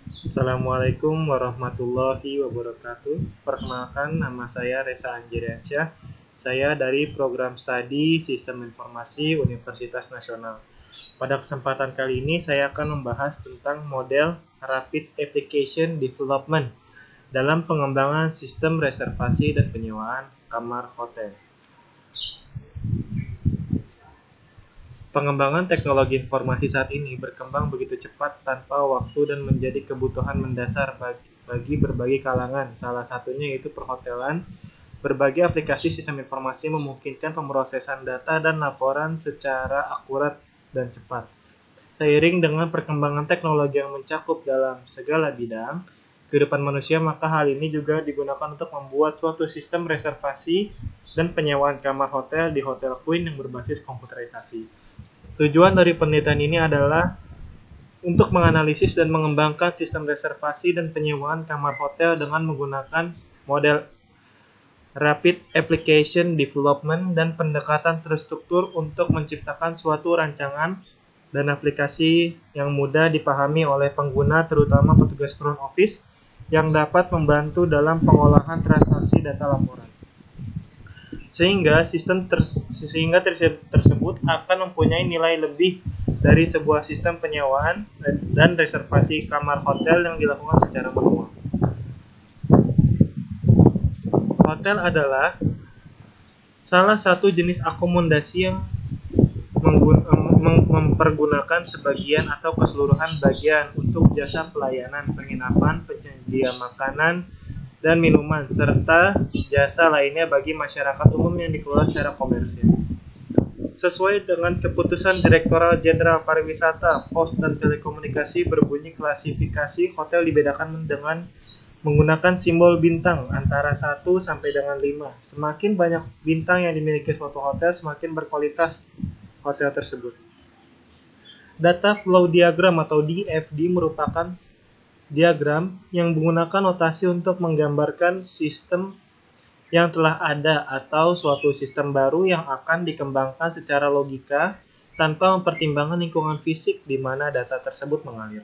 Assalamualaikum warahmatullahi wabarakatuh. Perkenalkan, nama saya Reza Anjiriansyah. Saya dari Program Studi Sistem Informasi Universitas Nasional. Pada kesempatan kali ini saya akan membahas tentang model Rapid Application Development dalam pengembangan sistem reservasi dan penyewaan kamar hotel. Pengembangan teknologi informasi saat ini berkembang begitu cepat tanpa waktu dan menjadi kebutuhan mendasar bagi berbagai kalangan. Salah satunya yaitu perhotelan. Berbagai aplikasi sistem informasi memungkinkan pemrosesan data dan laporan secara akurat dan cepat. Seiring dengan perkembangan teknologi yang mencakup dalam segala bidang kehidupan manusia, maka hal ini juga digunakan untuk membuat suatu sistem reservasi dan penyewaan kamar hotel di Hotel Queen yang berbasis komputerisasi. Tujuan dari penelitian ini adalah untuk menganalisis dan mengembangkan sistem reservasi dan penyewaan kamar hotel dengan menggunakan model Rapid Application Development dan pendekatan terstruktur untuk menciptakan suatu rancangan dan aplikasi yang mudah dipahami oleh pengguna, terutama petugas front office, yang dapat membantu dalam pengolahan transaksi data laporan. Sehingga sistem tersebut akan mempunyai nilai lebih dari sebuah sistem penyewaan dan reservasi kamar hotel yang dilakukan secara manual. Hotel adalah salah satu jenis akomodasi yang mempergunakan sebagian atau keseluruhan bagian untuk jasa pelayanan, penginapan, penyedia makanan dan minuman, serta jasa lainnya bagi masyarakat umum yang dikelola secara komersial. Sesuai dengan keputusan Direktorat Jenderal Pariwisata, Pos dan Telekomunikasi berbunyi klasifikasi hotel dibedakan dengan menggunakan simbol bintang antara 1 sampai dengan 5. Semakin banyak bintang yang dimiliki suatu hotel, semakin berkualitas hotel tersebut. Data Flow Diagram atau DFD merupakan diagram yang menggunakan notasi untuk menggambarkan sistem yang telah ada atau suatu sistem baru yang akan dikembangkan secara logika tanpa mempertimbangkan lingkungan fisik di mana data tersebut mengalir.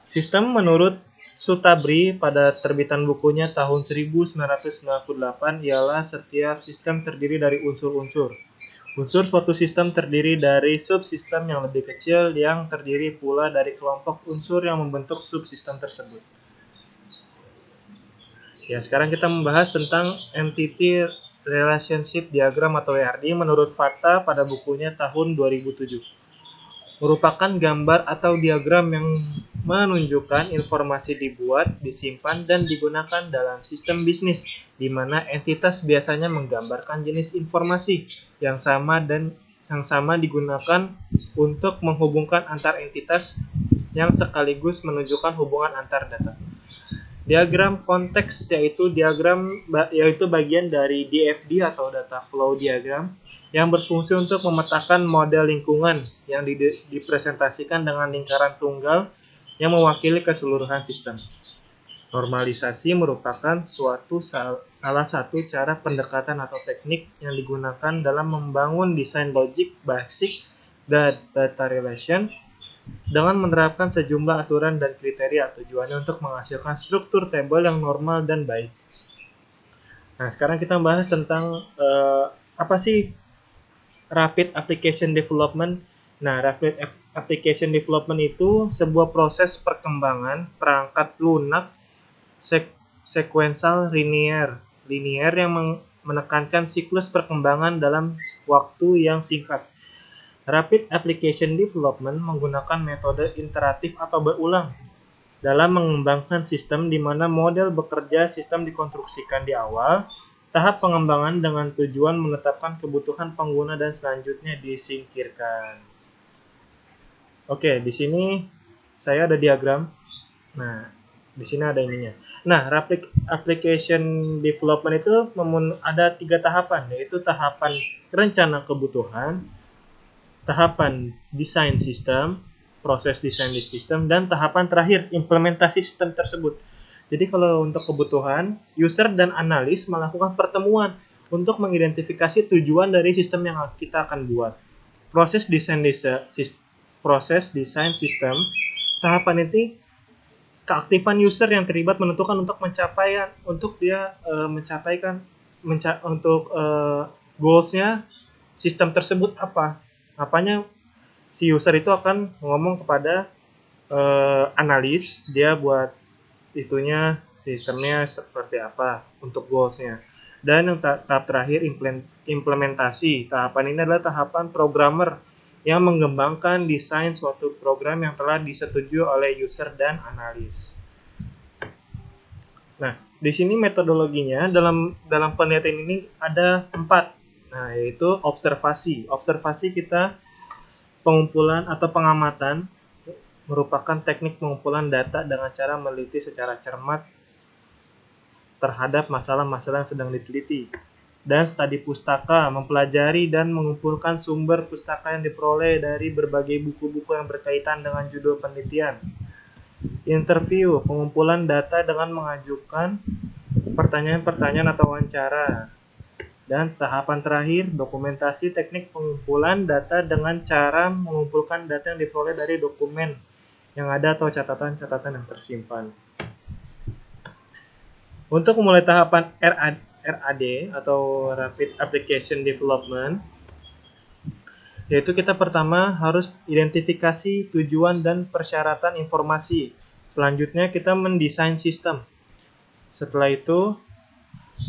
Sistem menurut Sutabri pada terbitan bukunya tahun 1998 ialah setiap sistem terdiri dari unsur-unsur. Unsur suatu sistem terdiri dari subsistem yang lebih kecil yang terdiri pula dari kelompok unsur yang membentuk subsistem tersebut. Ya, sekarang kita membahas tentang Entity Relationship Diagram atau ERD menurut Fata pada bukunya tahun 2007. Merupakan gambar atau diagram yang menunjukkan informasi dibuat, disimpan, dan digunakan dalam sistem bisnis, di mana entitas biasanya menggambarkan jenis informasi yang sama digunakan untuk menghubungkan antar entitas yang sekaligus menunjukkan hubungan antar data. Diagram konteks yaitu bagian dari DFD atau Data Flow Diagram yang berfungsi untuk memetakan model lingkungan yang dipresentasikan dengan lingkaran tunggal yang mewakili keseluruhan sistem. Normalisasi merupakan salah satu cara pendekatan atau teknik yang digunakan dalam membangun desain logik basic data relation dengan menerapkan sejumlah aturan dan kriteria. Tujuannya untuk menghasilkan struktur tabel yang normal dan baik. Nah, sekarang kita membahas tentang apa sih Rapid Application Development. Nah, Rapid Application Development itu sebuah proses perkembangan perangkat lunak sekuensial linear yang menekankan siklus perkembangan dalam waktu yang singkat. Rapid Application Development menggunakan metode iteratif atau berulang dalam mengembangkan sistem di mana model bekerja sistem dikonstruksikan di awal tahap pengembangan dengan tujuan menetapkan kebutuhan pengguna dan selanjutnya disingkirkan. Oke, di sini saya ada diagram. Nah, di sini ada ininya. Nah, Rapid Application Development itu ada 3 tahapan, yaitu tahapan rencana kebutuhan, tahapan desain sistem, proses desain di sistem, dan tahapan terakhir implementasi sistem tersebut. Jadi kalau untuk kebutuhan, user dan analis melakukan pertemuan untuk mengidentifikasi tujuan dari sistem yang kita akan buat. proses desain sistem. Tahapan ini keaktifan user yang terlibat menentukan untuk goalsnya sistem tersebut apanya si user itu akan ngomong kepada analis, dia buat itunya sistemnya seperti apa untuk goalsnya. Dan yang tahap terakhir implementasi. Tahapan ini adalah tahapan programmer yang mengembangkan desain suatu program yang telah disetujui oleh user dan analis. Nah, di sini metodologinya dalam penelitian ini ada 4. Nah, yaitu observasi. Observasi kita pengumpulan atau pengamatan merupakan teknik pengumpulan data dengan cara meneliti secara cermat terhadap masalah-masalah yang sedang diteliti. Dan studi pustaka, mempelajari dan mengumpulkan sumber pustaka yang diperoleh dari berbagai buku-buku yang berkaitan dengan judul penelitian. Interview, pengumpulan data dengan mengajukan pertanyaan-pertanyaan atau wawancara. Dan tahapan terakhir, dokumentasi, teknik pengumpulan data dengan cara mengumpulkan data yang diperoleh dari dokumen yang ada atau catatan-catatan yang tersimpan. Untuk memulai tahapan RAD atau Rapid Application Development, yaitu kita pertama harus identifikasi tujuan dan persyaratan informasi. Selanjutnya kita mendesain sistem. Setelah itu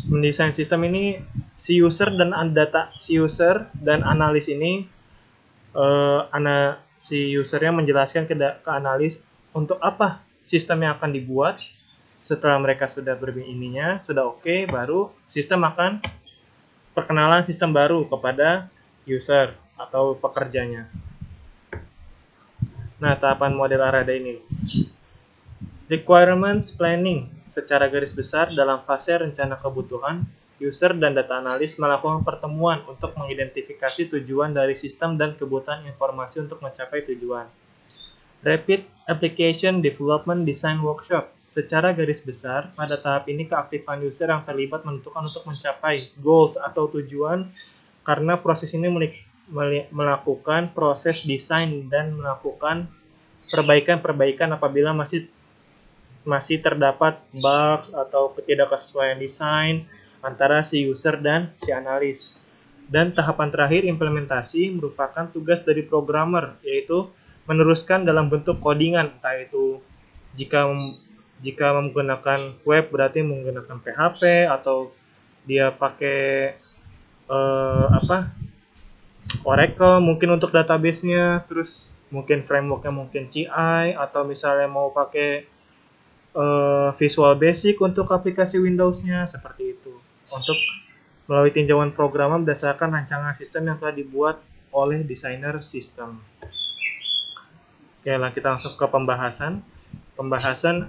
mendesain sistem ini si user dan analis ini si usernya menjelaskan ke analis untuk apa sistem yang akan dibuat. Setelah mereka sudah sudah oke, baru sistem akan perkenalan sistem baru kepada user atau pekerjanya. Nah, tahapan model RAD ini. Requirements planning. Secara garis besar, dalam fase rencana kebutuhan, user dan data analis melakukan pertemuan untuk mengidentifikasi tujuan dari sistem dan kebutuhan informasi untuk mencapai tujuan. Rapid Application Development Design Workshop. Secara garis besar, pada tahap ini keaktifan user yang terlibat menentukan untuk mencapai goals atau tujuan karena proses ini melakukan proses desain dan melakukan perbaikan-perbaikan apabila masih terdapat bugs atau ketidaksesuaian desain antara si user dan si analis. Dan tahapan terakhir, implementasi, merupakan tugas dari programmer, yaitu meneruskan dalam bentuk codingan, entah itu jika menggunakan web berarti menggunakan PHP atau dia pakai Oracle mungkin untuk database-nya, terus mungkin framework-nya mungkin CI, atau misalnya mau pakai Visual Basic untuk aplikasi Windows-nya, seperti itu. Untuk melalui tinjauan programmer berdasarkan rancangan sistem yang telah dibuat oleh desainer sistem. Oke, kita langsung ke pembahasan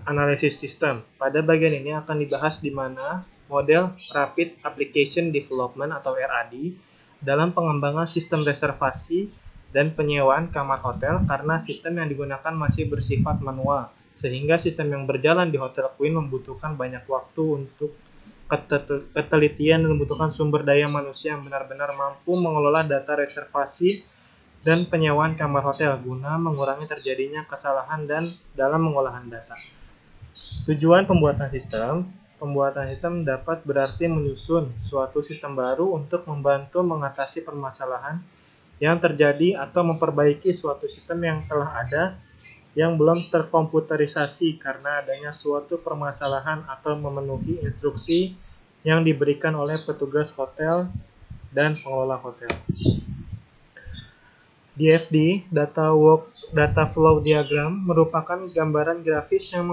analisis sistem. Pada bagian ini akan dibahas di mana model Rapid Application Development atau RAD dalam pengembangan sistem reservasi dan penyewaan kamar hotel karena sistem yang digunakan masih bersifat manual, sehingga sistem yang berjalan di Hotel Queen membutuhkan banyak waktu untuk ketelitian dan membutuhkan sumber daya manusia yang benar-benar mampu mengelola data reservasi dan penyewaan kamar hotel guna mengurangi terjadinya kesalahan dalam pengolahan data. Tujuan pembuatan sistem dapat berarti menyusun suatu sistem baru untuk membantu mengatasi permasalahan yang terjadi atau memperbaiki suatu sistem yang telah ada yang belum terkomputerisasi karena adanya suatu permasalahan atau memenuhi instruksi yang diberikan oleh petugas hotel dan pengelola hotel. DFD, Data Flow Diagram, merupakan gambaran grafis yang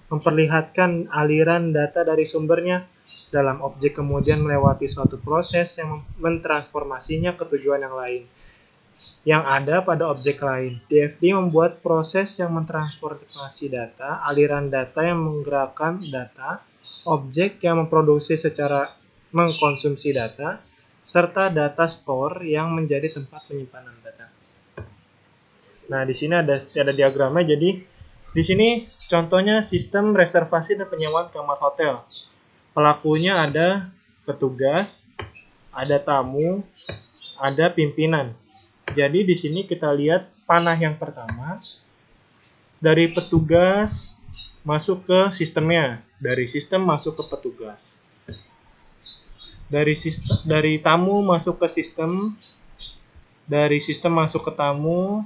memperlihatkan aliran data dari sumbernya dalam objek kemudian melewati suatu proses yang mentransformasinya ke tujuan yang lain yang ada pada objek lain. DFD membuat proses yang mentransformasi data, aliran data yang menggerakkan data, objek yang memproduksi secara mengkonsumsi data, serta data store yang menjadi tempat penyimpanan data. Nah, di sini ada diagramnya. Jadi, di sini contohnya sistem reservasi dan penyewaan kamar hotel. Pelakunya ada petugas, ada tamu, ada pimpinan. Jadi di sini kita lihat panah yang pertama dari petugas masuk ke sistemnya, dari sistem masuk ke petugas. Dari tamu masuk ke sistem, dari sistem masuk ke tamu,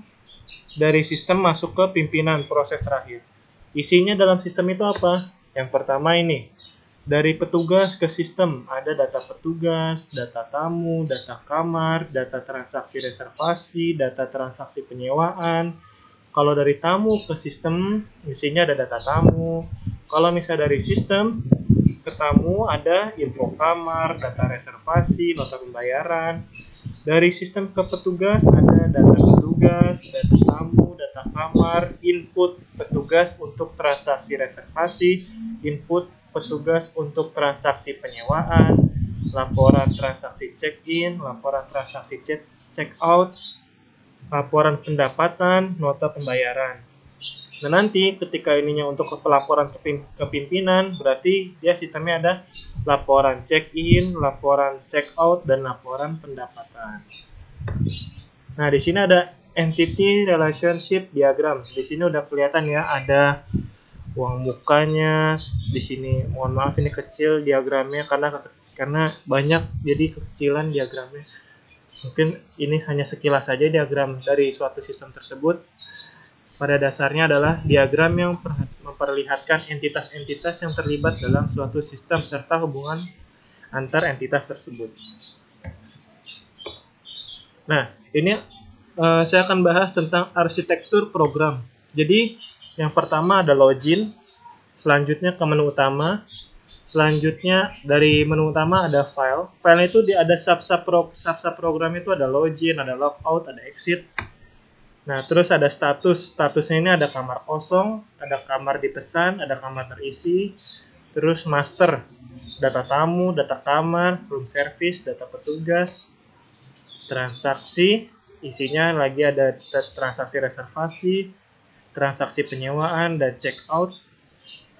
dari sistem masuk ke pimpinan, proses terakhir. Isinya dalam sistem itu apa? Yang pertama ini, dari petugas ke sistem, ada data petugas, data tamu, data kamar, data transaksi reservasi, data transaksi penyewaan. Kalau dari tamu ke sistem, isinya ada data tamu. Kalau misalnya dari sistem ke tamu, ada info kamar, data reservasi, nota pembayaran. Dari sistem ke petugas, ada data petugas, data tamu, data kamar, input petugas untuk transaksi reservasi, input petugas untuk transaksi penyewaan, laporan transaksi check-in, laporan transaksi check-out, laporan pendapatan, nota pembayaran. Nah nanti ketika ininya untuk pelaporan ke pimpinan, berarti dia sistemnya ada laporan check-in, laporan check-out, dan laporan pendapatan. Nah di sini ada entity relationship diagram. Di sini udah kelihatan ya, ada uang mukanya. Di sini mohon maaf ini kecil diagramnya karena banyak jadi kekecilan diagramnya. Mungkin ini hanya sekilas saja diagram dari suatu sistem tersebut. Pada dasarnya adalah diagram yang memperlihatkan entitas-entitas yang terlibat dalam suatu sistem serta hubungan antar entitas tersebut. Nah, ini saya akan bahas tentang arsitektur program. Jadi, yang pertama ada login, selanjutnya ke menu utama, selanjutnya dari menu utama ada file. File itu ada sub-sub program itu ada login, ada logout, ada exit. Nah, terus ada status. Statusnya ini ada kamar kosong, ada kamar dipesan, ada kamar terisi. Terus master, data tamu, data kamar, room service, data petugas, transaksi, isinya lagi ada transaksi reservasi, transaksi penyewaan, dan check out.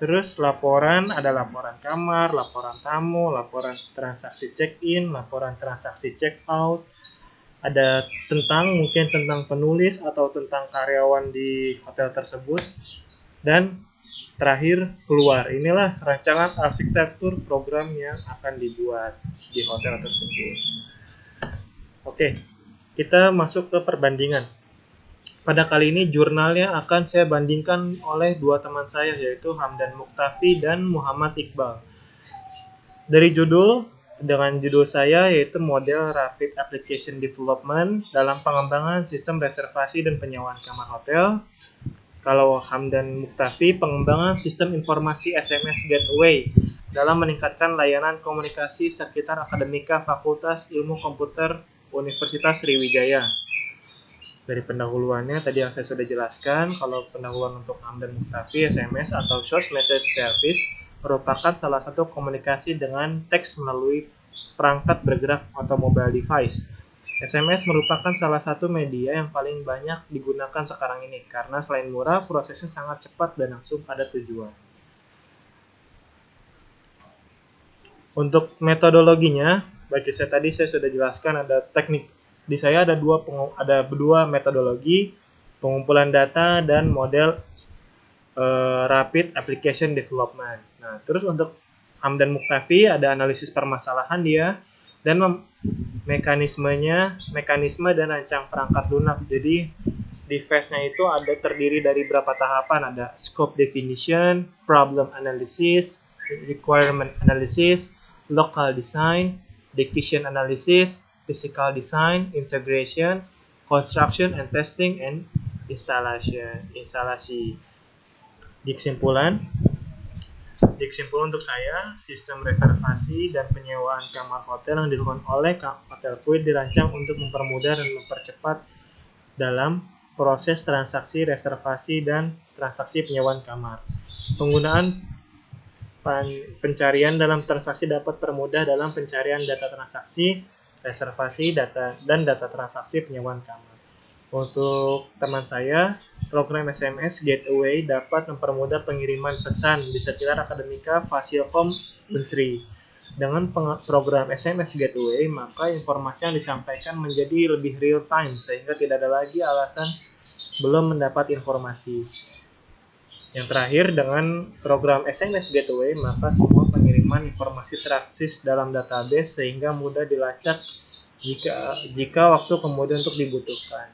Terus laporan, ada laporan kamar, laporan tamu, laporan transaksi check-in, laporan transaksi check-out. Ada mungkin tentang penulis atau tentang karyawan di hotel tersebut. Dan terakhir keluar. Inilah rancangan arsitektur program yang akan dibuat di hotel tersebut. Oke, kita masuk ke perbandingan. Pada kali ini jurnalnya akan saya bandingkan oleh dua teman saya, yaitu Hamdan Muktafi dan Muhammad Iqbal. Dari dengan judul saya yaitu model Rapid Application Development dalam pengembangan sistem reservasi dan penyewaan kamar hotel. Kalau Hamdan Muktafi, pengembangan sistem informasi SMS Gateway dalam meningkatkan layanan komunikasi sekitar akademika Fakultas Ilmu Komputer Universitas Sriwijaya. Dari pendahuluannya tadi yang saya sudah jelaskan, kalau pendahuluan untuk Hamdan Muktafi, SMS atau Short Message Service merupakan salah satu komunikasi dengan teks melalui perangkat bergerak atau mobile device. SMS merupakan salah satu media yang paling banyak digunakan sekarang ini karena selain murah, prosesnya sangat cepat dan langsung pada tujuan. Untuk metodologinya, tadi saya sudah jelaskan ada teknik. Di saya ada dua metodologi, pengumpulan data dan model Rapid Application Development. Nah, terus untuk Hamdan Muktafi ada analisis permasalahan dia dan mekanisme dan rancang perangkat lunak. Jadi di phase-nya itu terdiri dari berapa tahapan, ada scope definition, problem analysis, requirement analysis, local design, decision analysis, physical design, integration, construction and testing, and instalasi. Di kesimpulan untuk saya, sistem reservasi dan penyewaan kamar hotel yang dilakukan oleh Hotel Kuit dirancang untuk mempermudah dan mempercepat dalam proses transaksi reservasi dan transaksi penyewaan kamar. Penggunaan pencarian dalam transaksi dapat permudah dalam pencarian data transaksi, reservasi, data transaksi penyewaan kamar. Untuk teman saya, program SMS Gateway dapat mempermudah pengiriman pesan di sekitar akademika Fasilkom Unsri. Dengan program SMS Gateway, maka informasi yang disampaikan menjadi lebih real time sehingga tidak ada lagi alasan belum mendapat informasi. Yang terakhir, dengan program SMS Gateway, maka semua pengiriman informasi terakses dalam database sehingga mudah dilacak jika waktu kemudian untuk dibutuhkan.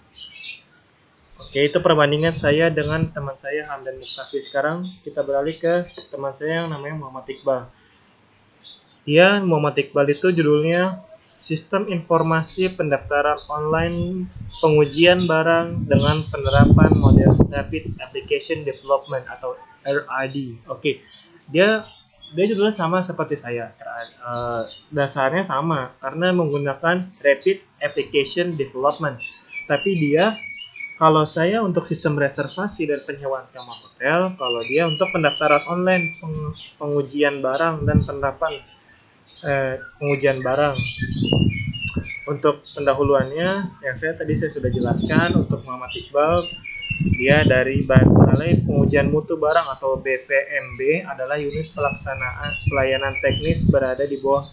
Oke, itu perbandingan saya dengan teman saya Hamdan Muktafi. Sekarang kita beralih ke teman saya yang namanya Muhammad Iqbal. Muhammad Iqbal itu judulnya Sistem Informasi Pendaftaran Online Pengujian Barang dengan Penerapan Model Rapid Application Development atau RAD. Oke, dia judulnya sama seperti saya. Dasarnya sama karena menggunakan Rapid Application Development. Tapi kalau saya untuk sistem reservasi dan penyewaan kamar hotel, kalau dia untuk pendaftaran online, pengujian barang dan penerapan pengujian barang. Untuk pendahuluannya yang saya sudah jelaskan. Untuk Muhammad Iqbal, dia dari Balai Pengujian Mutu Barang atau BPMB, adalah unit pelaksanaan pelayanan teknis berada di bawah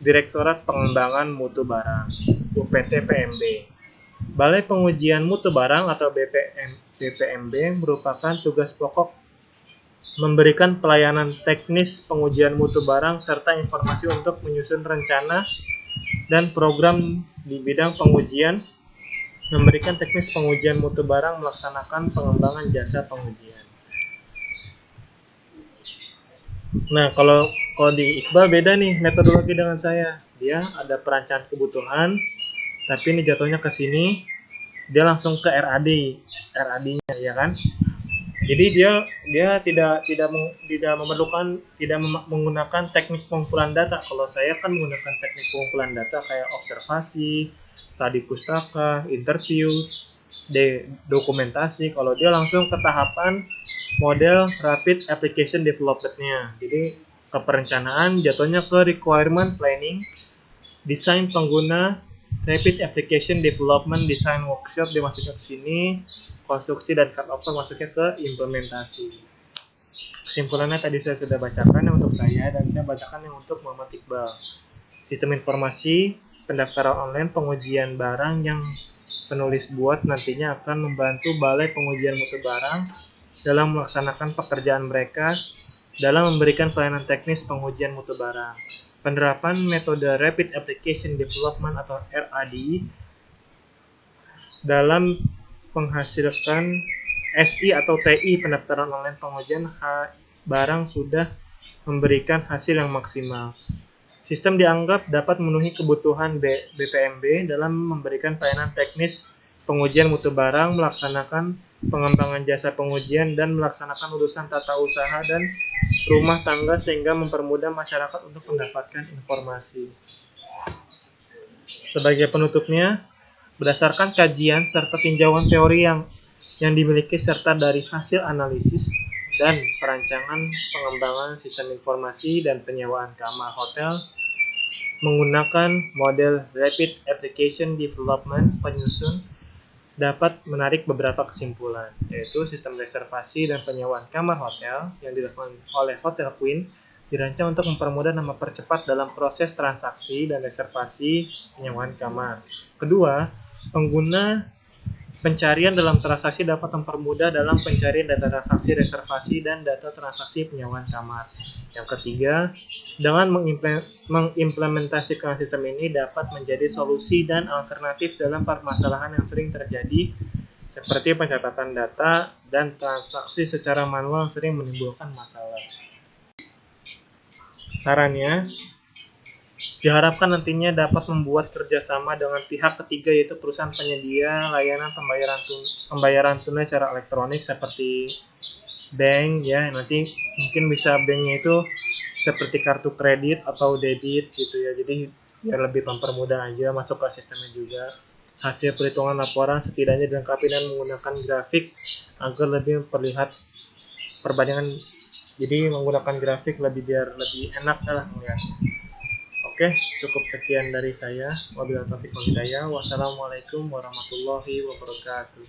Direktorat Pengembangan Mutu Barang UPT PMB. Balai Pengujian Mutu Barang atau BPMB merupakan tugas pokok memberikan pelayanan teknis pengujian mutu barang serta informasi untuk menyusun rencana dan program di bidang pengujian, memberikan teknis pengujian mutu barang, melaksanakan pengembangan jasa pengujian. Nah, kalau di Iqbal beda nih metodologi dengan saya. Dia ada perencanaan kebutuhan, tapi ini jatuhnya ke sini, dia langsung ke RAD-nya, ya kan? Jadi dia tidak menggunakan teknik pengumpulan data. Kalau saya kan menggunakan teknik pengumpulan data kayak observasi, studi pustaka, interview, dokumentasi. Kalau dia langsung ke tahapan model Rapid Application Development-nya. Jadi ke perencanaan jatuhnya ke requirement planning, desain pengguna, Rapid Application Development, Design Workshop dimasukkan ke sini, konstruksi dan cut-over masuknya ke implementasi. Kesimpulannya tadi saya sudah bacakan yang untuk saya, dan saya bacakan yang untuk Muhammad Iqbal. Sistem informasi pendaftaran online pengujian barang yang penulis buat nantinya akan membantu Balai Pengujian Mutu Barang dalam melaksanakan pekerjaan mereka dalam memberikan pelayanan teknis pengujian mutu barang. Penerapan metode Rapid Application Development atau RAD dalam menghasilkan SI atau TI pendaftaran online pengujian barang sudah memberikan hasil yang maksimal. Sistem dianggap dapat memenuhi kebutuhan BPMB dalam memberikan pelayanan teknis pengujian mutu barang, melaksanakan pengembangan jasa pengujian, dan melaksanakan urusan tata usaha dan rumah tangga sehingga mempermudah masyarakat untuk mendapatkan informasi. Sebagai penutupnya, berdasarkan kajian serta tinjauan teori yang dimiliki serta dari hasil analisis dan perancangan pengembangan sistem informasi dan penyewaan kamar hotel menggunakan model Rapid Application Development, penyusun dapat menarik beberapa kesimpulan, yaitu sistem reservasi dan penyewaan kamar hotel yang dilakukan oleh Hotel Queen dirancang untuk mempermudah dan mempercepat dalam proses transaksi dan reservasi penyewaan kamar. Kedua, pengguna pencarian dalam transaksi dapat mempermudah dalam pencarian data transaksi reservasi dan data transaksi penyewaan kamar. Yang ketiga, dengan mengimplementasikan sistem ini dapat menjadi solusi dan alternatif dalam permasalahan yang sering terjadi seperti pencatatan data dan transaksi secara manual sering menimbulkan masalah. Sarannya, diharapkan nantinya dapat membuat kerjasama dengan pihak ketiga, yaitu perusahaan penyedia layanan pembayaran tunai secara elektronik seperti bank, ya. Nanti mungkin bisa banknya itu seperti kartu kredit atau debit gitu ya. Jadi biar lebih mempermudah aja masuk ke sistemnya juga. Hasil perhitungan laporan setidaknya dilengkapi dan menggunakan grafik agar lebih memperlihat perbandingan. Jadi menggunakan grafik biar lebih enak lah melihat. Oke, cukup sekian dari saya. Wabillahi taufiq wal hidayah. Wassalamualaikum warahmatullahi wabarakatuh.